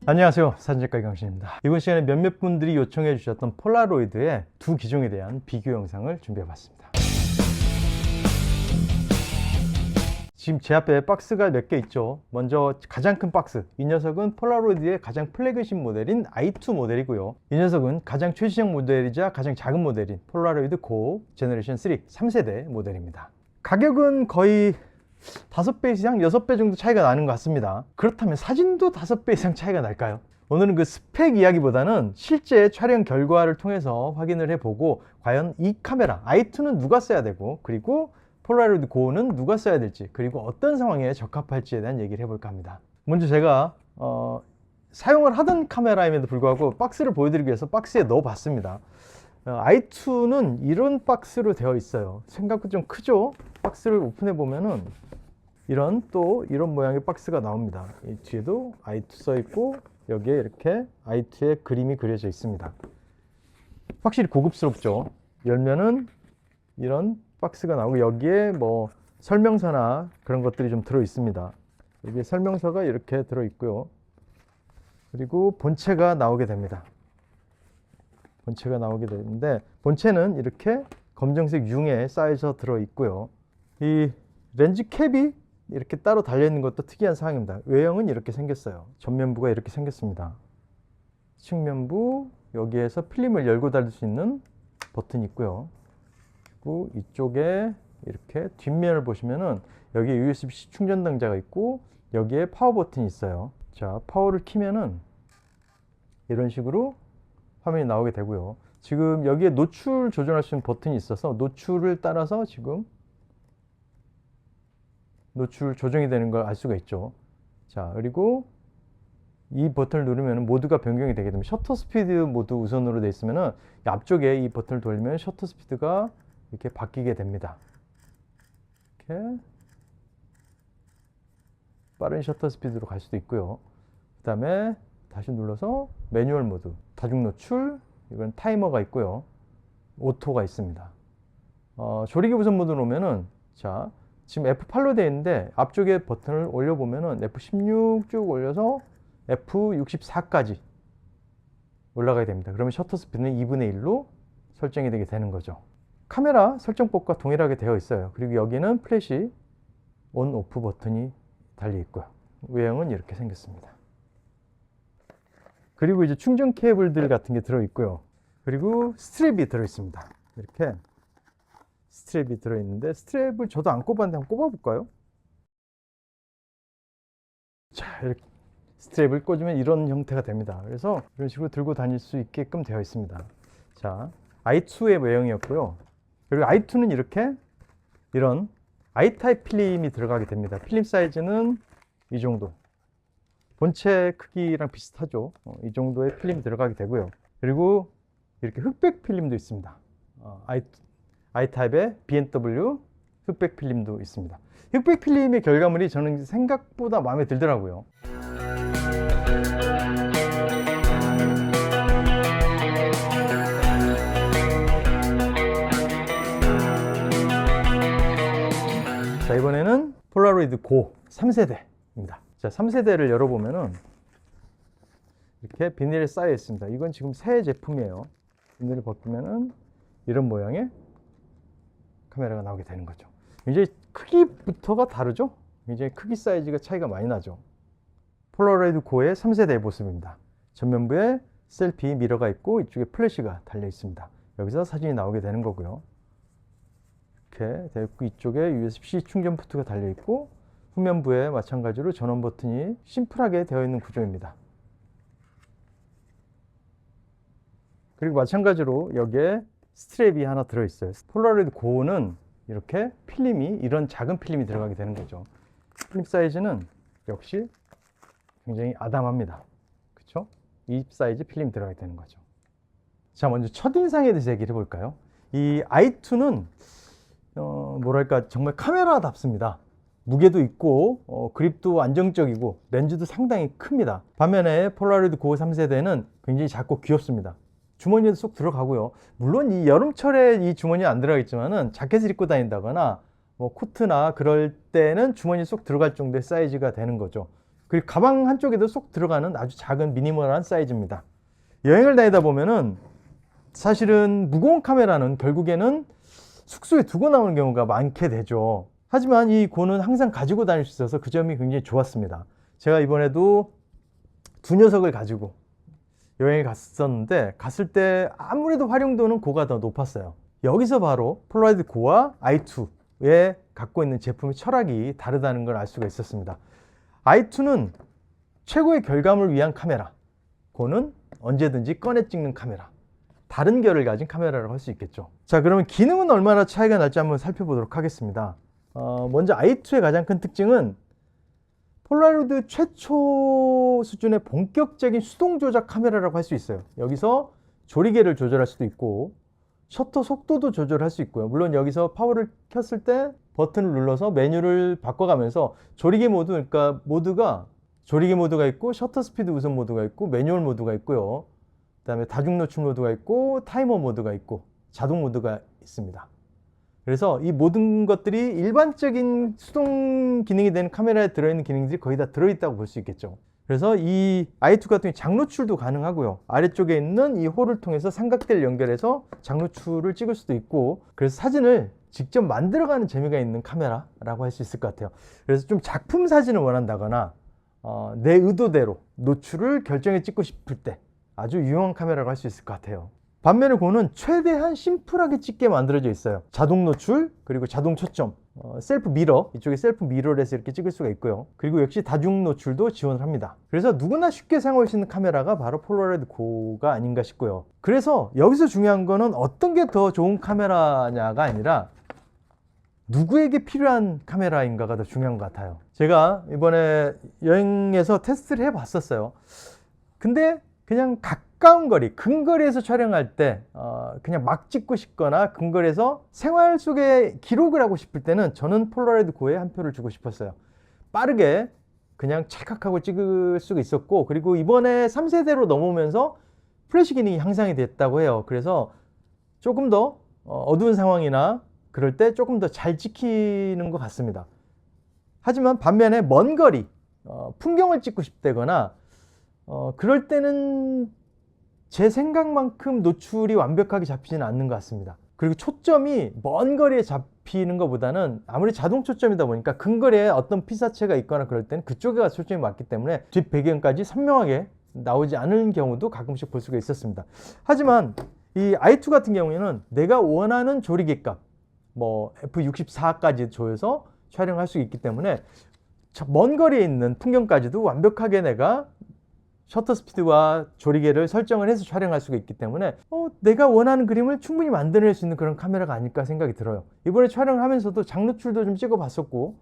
안녕하세요, 사진작가 이광신입니다. 이번 시간에 몇몇 분들이 요청해 주셨던 폴라로이드의 두 기종에 대한 비교 영상을 준비해 봤습니다. 지금 제 앞에 박스가 몇 개 있죠. 먼저 가장 큰 박스, 이 녀석은 폴라로이드의 가장 플래그십 모델인 i2 모델이고요. 이 녀석은 가장 최신형 모델이자 가장 작은 모델인 폴라로이드 고 제너레이션 3 3세대 모델입니다. 가격은 거의 5배 이상, 6배 정도 차이가 나는 것 같습니다. 그렇다면 사진도 5배 이상 차이가 날까요? 오늘은 그 스펙 이야기보다는 실제 촬영 결과를 통해서 확인을 해보고 과연 이 카메라 i2는 누가 써야 되고, 그리고 폴라로이드 고는 누가 써야 될지, 그리고 어떤 상황에 적합할지에 대한 얘기를 해볼까 합니다. 먼저 제가 사용을 하던 카메라임에도 불구하고 박스를 보여드리기 위해서 박스에 넣어 봤습니다. i2는 이런 박스로 되어 있어요. 생각보다 좀 크죠? 박스를 오픈해 보면은 이런 모양의 박스가 나옵니다. 이 뒤에도 i2 써 있고 여기에 이렇게 i2의 그림이 그려져 있습니다. 확실히 고급스럽죠? 열면은 이런 박스가 나오고 여기에 뭐 설명서나 그런 것들이 좀 들어 있습니다. 여기에 설명서가 이렇게 들어 있고요. 그리고 본체가 나오게 됩니다. 본체가 나오게 되는데 본체는 이렇게 검정색 융에 쌓여서 들어 있고요. 이 렌즈 캡이 이렇게 따로 달려 있는 것도 특이한 사항입니다. 외형은 이렇게 생겼어요. 전면부가 이렇게 생겼습니다. 측면부, 여기에서 필름을 열고 닫을 수 있는 버튼이 있고요. 그리고 이쪽에 이렇게 뒷면을 보시면은 여기에 USB-C 충전 단자가 있고 여기에 파워 버튼이 있어요. 자, 파워를 키면은 이런 식으로 화면이 나오게 되고요. 지금 여기에 노출 조절할 수 있는 버튼이 있어서 노출을 따라서 지금 노출 조정이 되는 걸 알 수가 있죠. 자, 그리고 이 버튼을 누르면 모드가 변경이 되게 됩니다. 셔터 스피드 모드 우선으로 되어 있으면 앞쪽에 이 버튼을 돌리면 셔터 스피드가 이렇게 바뀌게 됩니다. 이렇게 빠른 셔터 스피드로 갈 수도 있고요. 그 다음에 다시 눌러서 매뉴얼 모드, 다중 노출, 이건 타이머가 있고요. 오토가 있습니다. 조리개 우선 모드로 오면은, 자, 지금 F8로 되어 있는데 앞쪽에 버튼을 올려보면은 F16 쭉 올려서 F64까지 올라가야 됩니다. 그러면 셔터 스피드는 2분의 1로 설정이 되게 되는 거죠. 카메라 설정법과 동일하게 되어 있어요. 그리고 여기는 플래시 온, 오프 버튼이 달려 있고요. 외형은 이렇게 생겼습니다. 그리고 이제 충전 케이블들 같은 게 들어 있고요. 그리고 스트랩이 들어 있습니다. 이렇게 스트랩이 들어 있는데 스트랩을 저도 안 꼽았는데 한번 꼽아 볼까요? 자, 이렇게 스트랩을 꽂으면 이런 형태가 됩니다. 그래서 이런 식으로 들고 다닐 수 있게끔 되어 있습니다. 자, i2의 외형이었고요. 그리고 i2는 이렇게 이런 I 타입 필름이 들어가게 됩니다. 필름 사이즈는 이 정도. 본체 크기랑 비슷하죠. 이 정도의 필름이 들어가게 되고요. 그리고 이렇게 흑백 필름도 있습니다. I 타입의 B&W 흑백 필름도 있습니다. 흑백 필름의 결과물이 저는 생각보다 마음에 들더라고요. 자, 이번에는 폴라로이드 고 3세대입니다. 자, 3세대를 열어보면은 이렇게 비닐에 쌓여 있습니다. 이건 지금 새 제품이에요. 비닐을 벗기면은 이런 모양의 카메라가 나오게 되는 거죠. 이제 크기부터가 다르죠? 이제 크기 사이즈가 차이가 많이 나죠. 폴라로이드 고의 3세대의 모습입니다. 전면부에 셀피 미러가 있고 이쪽에 플래시가 달려 있습니다. 여기서 사진이 나오게 되는 거고요. 이렇게 되어 있고 이쪽에 USB-C 충전 포트가 달려 있고 후면부에 마찬가지로 전원 버튼이 심플하게 되어 있는 구조입니다. 그리고 마찬가지로 여기에 스트랩이 하나 들어 있어요. 폴라로이드 고는 이렇게 필름이 이런 작은 필름이 들어가게 되는 거죠. 필름 사이즈는 역시 굉장히 아담합니다. 그렇죠? 이 사이즈 필름이 들어가게 되는 거죠. 자, 먼저 첫인상에 대해서 얘기를 해볼까요? 이 i2는 뭐랄까 정말 카메라답습니다. 무게도 있고 그립도 안정적이고 렌즈도 상당히 큽니다. 반면에 폴라로이드 고 3세대는 굉장히 작고 귀엽습니다. 주머니에도 쏙 들어가고요. 물론 이 여름철에 이 주머니에 안 들어가겠지만은 자켓을 입고 다닌다거나 뭐 코트나 그럴 때는 주머니에 쏙 들어갈 정도의 사이즈가 되는 거죠. 그리고 가방 한쪽에도 쏙 들어가는 아주 작은 미니멀한 사이즈입니다. 여행을 다니다 보면은 사실은 무거운 카메라는 결국에는 숙소에 두고 나오는 경우가 많게 되죠. 하지만 이 고는 항상 가지고 다닐 수 있어서 그 점이 굉장히 좋았습니다. 제가 이번에도 두 녀석을 가지고 여행을 갔었는데, 갔을 때 아무래도 활용도는 고가 더 높았어요. 여기서 바로 폴라로이드 고와 i2에 갖고 있는 제품의 철학이 다르다는 걸 알 수가 있었습니다. i2는 최고의 결감을 위한 카메라, 고는 언제든지 꺼내 찍는 카메라, 다른 결을 가진 카메라라고 할 수 있겠죠. 자, 그러면 기능은 얼마나 차이가 날지 한번 살펴보도록 하겠습니다. 먼저 i2의 가장 큰 특징은 폴라로이드 최초 수준의 본격적인 수동 조작 카메라라고 할 수 있어요. 여기서 조리개를 조절할 수도 있고 셔터 속도도 조절할 수 있고요. 물론 여기서 파워를 켰을 때 버튼을 눌러서 메뉴를 바꿔가면서 조리개 모드, 그러니까 모드가 조리개 모드가 있고 셔터 스피드 우선 모드가 있고 매뉴얼 모드가 있고요. 그다음에 다중 노출 모드가 있고 타이머 모드가 있고 자동 모드가 있습니다. 그래서 이 모든 것들이 일반적인 수동 기능이 되는 카메라에 들어있는 기능들이 거의 다 들어있다고 볼 수 있겠죠. 그래서 이 i2 같은 경우 장노출도 가능하고요. 아래쪽에 있는 이 홀을 통해서 삼각대를 연결해서 장노출을 찍을 수도 있고, 그래서 사진을 직접 만들어가는 재미가 있는 카메라라고 할 수 있을 것 같아요. 그래서 좀 작품 사진을 원한다거나 내 의도대로 노출을 결정해 찍고 싶을 때 아주 유용한 카메라라고 할 수 있을 것 같아요. 반면에 고는 최대한 심플하게 찍게 만들어져 있어요. 자동 노출, 그리고 자동 초점, 셀프 미러, 이쪽에 셀프 미러에서 이렇게 찍을 수가 있고요. 그리고 역시 다중 노출도 지원을 합니다. 그래서 누구나 쉽게 사용할 수 있는 카메라가 바로 폴라로이드 고가 아닌가 싶고요. 그래서 여기서 중요한 거는 어떤 게 더 좋은 카메라냐가 아니라 누구에게 필요한 카메라인가가 더 중요한 것 같아요. 제가 이번에 여행에서 테스트를 해봤었어요. 근데 그냥 가까운 거리, 근거리에서 촬영할 때 그냥 막 찍고 싶거나 근거리에서 생활 속에 기록을 하고 싶을 때는 저는 폴라로이드 고에 한 표를 주고 싶었어요. 빠르게 그냥 찰칵하고 찍을 수가 있었고, 그리고 이번에 3세대로 넘어오면서 플래시 기능이 향상이 됐다고 해요. 그래서 조금 더 어두운 상황이나 그럴 때 조금 더 잘 찍히는 것 같습니다. 하지만 반면에 먼 거리, 풍경을 찍고 싶다거나 그럴 때는 제 생각만큼 노출이 완벽하게 잡히지는 않는 것 같습니다. 그리고 초점이 먼 거리에 잡히는 것보다는 아무리 자동 초점이다 보니까 근거리에 어떤 피사체가 있거나 그럴 때는 그쪽에 가서 초점이 맞기 때문에 뒷 배경까지 선명하게 나오지 않은 경우도 가끔씩 볼 수가 있었습니다. 하지만 이 i2 같은 경우에는 내가 원하는 조리개값, 뭐 f64까지 조여서 촬영할 수 있기 때문에 먼 거리에 있는 풍경까지도 완벽하게 내가 셔터 스피드와 조리개를 설정을 해서 촬영할 수가 있기 때문에 내가 원하는 그림을 충분히 만들어낼 수 있는 그런 카메라가 아닐까 생각이 들어요. 이번에 촬영을 하면서도 장노출도 좀 찍어봤었고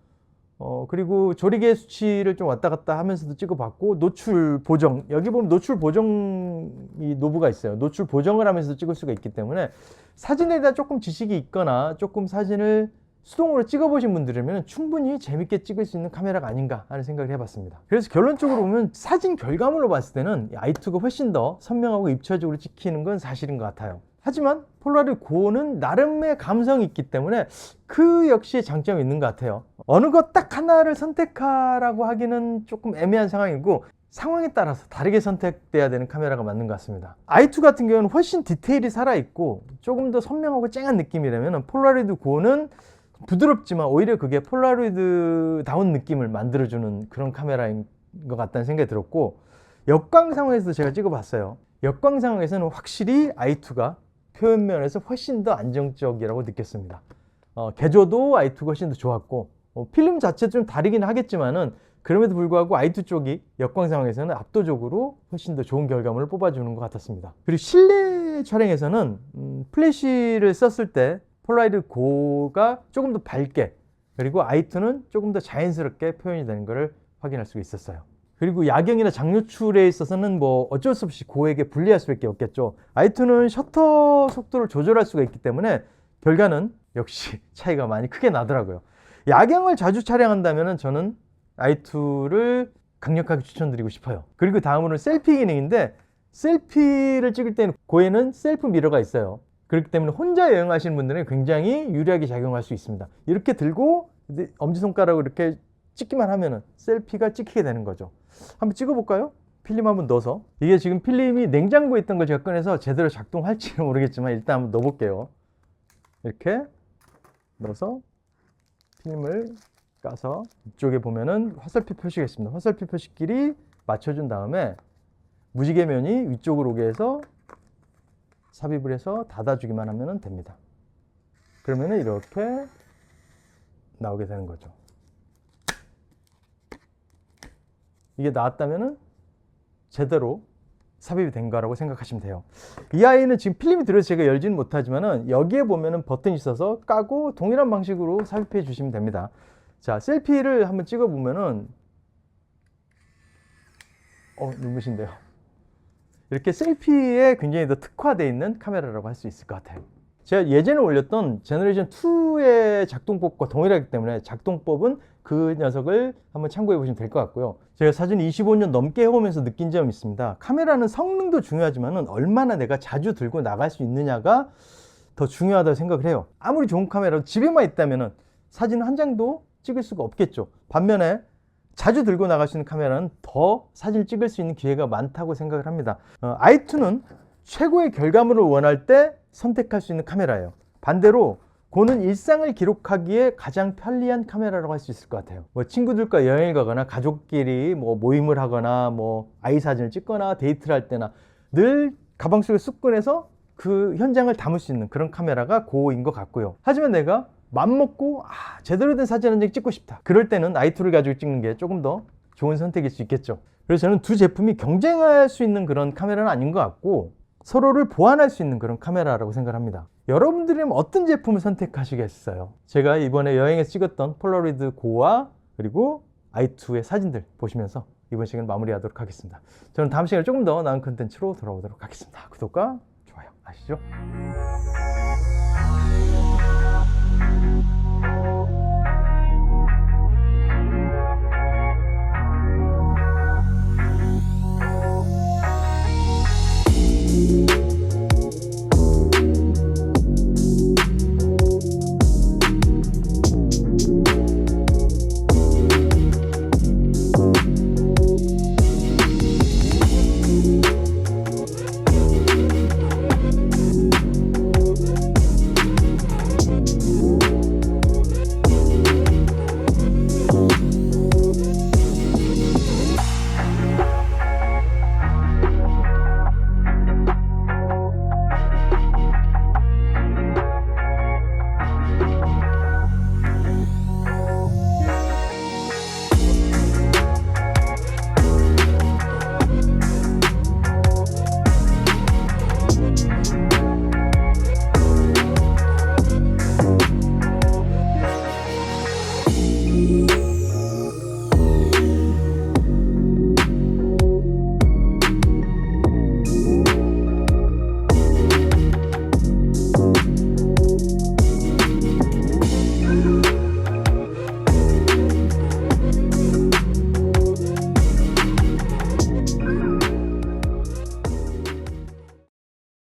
그리고 조리개 수치를 좀 왔다 갔다 하면서도 찍어봤고, 노출 보정, 여기 보면 노출 보정 이 노브가 있어요. 노출 보정을 하면서도 찍을 수가 있기 때문에 사진에 대한 조금 지식이 있거나 조금 사진을 수동으로 찍어보신 분들이면 충분히 재밌게 찍을 수 있는 카메라가 아닌가 하는 생각을 해봤습니다. 그래서 결론적으로 보면 사진 결과물로 봤을 때는 i2가 훨씬 더 선명하고 입체적으로 찍히는 건 사실인 것 같아요. 하지만 폴라로이드 고는 나름의 감성이 있기 때문에 그 역시 장점이 있는 것 같아요. 어느 것 딱 하나를 선택하라고 하기는 조금 애매한 상황이고, 상황에 따라서 다르게 선택돼야 되는 카메라가 맞는 것 같습니다. i2 같은 경우는 훨씬 디테일이 살아있고 조금 더 선명하고 쨍한 느낌이라면 폴라로이드 고는 부드럽지만 오히려 그게 폴라로이드다운 느낌을 만들어주는 그런 카메라인 것 같다는 생각이 들었고, 역광 상황에서도 제가 찍어봤어요. 역광 상황에서는 확실히 i2가 표현면에서 훨씬 더 안정적이라고 느꼈습니다. 개조도 i2가 훨씬 더 좋았고, 필름 자체도 좀 다르긴 하겠지만은 그럼에도 불구하고 i2 쪽이 역광 상황에서는 압도적으로 훨씬 더 좋은 결과물을 뽑아주는 것 같았습니다. 그리고 실내 촬영에서는 플래시를 썼을 때 폴라로이드 고가 조금 더 밝게, 그리고 i2는 조금 더 자연스럽게 표현이 되는 것을 확인할 수 있었어요. 그리고 야경이나 장노출에 있어서는 뭐 어쩔 수 없이 고에게 불리할 수밖에 없겠죠. i2는 셔터 속도를 조절할 수가 있기 때문에 결과는 역시 차이가 많이 크게 나더라고요. 야경을 자주 촬영한다면 저는 i2를 강력하게 추천드리고 싶어요. 그리고 다음으로는 셀피 기능인데, 셀피를 찍을 때는 고에는 셀프 미러가 있어요. 그렇기 때문에 혼자 여행하시는 분들은 굉장히 유리하게 작용할 수 있습니다. 이렇게 들고 엄지손가락으로 이렇게 찍기만 하면은 셀피가 찍히게 되는 거죠. 한번 찍어볼까요? 필름 한번 넣어서. 이게 지금 필름이 냉장고에 있던 걸 제가 꺼내서 제대로 작동할지는 모르겠지만 일단 한번 넣어볼게요. 이렇게 넣어서 필름을 까서 이쪽에 보면은 화살표 표시가 있습니다. 화살표 표시끼리 맞춰준 다음에 무지개면이 위쪽으로 오게 해서 삽입을 해서 닫아주기만 하면 됩니다. 그러면은 이렇게 나오게 되는 거죠. 이게 나왔다면은 제대로 삽입이 된 거라고 생각하시면 돼요. 이 아이는 지금 필름이 들어서 제가 열지는 못하지만은 여기에 보면은 버튼이 있어서 까고 동일한 방식으로 삽입해 주시면 됩니다. 자, 셀피를 한번 찍어 보면은 눈부신데요. 이렇게 셀피에 굉장히 더 특화되어 있는 카메라라고 할 수 있을 것 같아요. 제가 예전에 올렸던 제너레이션 2의 작동법과 동일하기 때문에 작동법은 그 녀석을 한번 참고해 보시면 될 것 같고요. 제가 사진 25년 넘게 해오면서 느낀 점이 있습니다. 카메라는 성능도 중요하지만 얼마나 내가 자주 들고 나갈 수 있느냐가 더 중요하다고 생각을 해요. 아무리 좋은 카메라도 집에만 있다면 사진 한 장도 찍을 수가 없겠죠. 반면에 자주 들고 나갈 수 있는 카메라는 더 사진을 찍을 수 있는 기회가 많다고 생각을 합니다. i2는 최고의 결과물을 원할 때 선택할 수 있는 카메라예요. 반대로 고는 일상을 기록하기에 가장 편리한 카메라라고 할 수 있을 것 같아요. 뭐 친구들과 여행을 가거나 가족끼리 뭐 모임을 하거나 뭐 아이 사진을 찍거나 데이트를 할 때나 늘 가방 속에 쑥 꺼내서 그 현장을 담을 수 있는 그런 카메라가 고인 것 같고요. 하지만 내가 맘먹고 제대로 된 사진 한 장 찍고 싶다. 그럴 때는 i2를 가지고 찍는 게 조금 더 좋은 선택일 수 있겠죠. 그래서 저는 두 제품이 경쟁할 수 있는 그런 카메라는 아닌 것 같고 서로를 보완할 수 있는 그런 카메라라고 생각합니다. 여러분들이면 어떤 제품을 선택하시겠어요? 제가 이번에 여행에서 찍었던 폴라로이드 고와 그리고 i2의 사진들 보시면서 이번 시간을 마무리하도록 하겠습니다. 저는 다음 시간에 조금 더 나은 컨텐츠로 돌아오도록 하겠습니다. 구독과 좋아요 아시죠?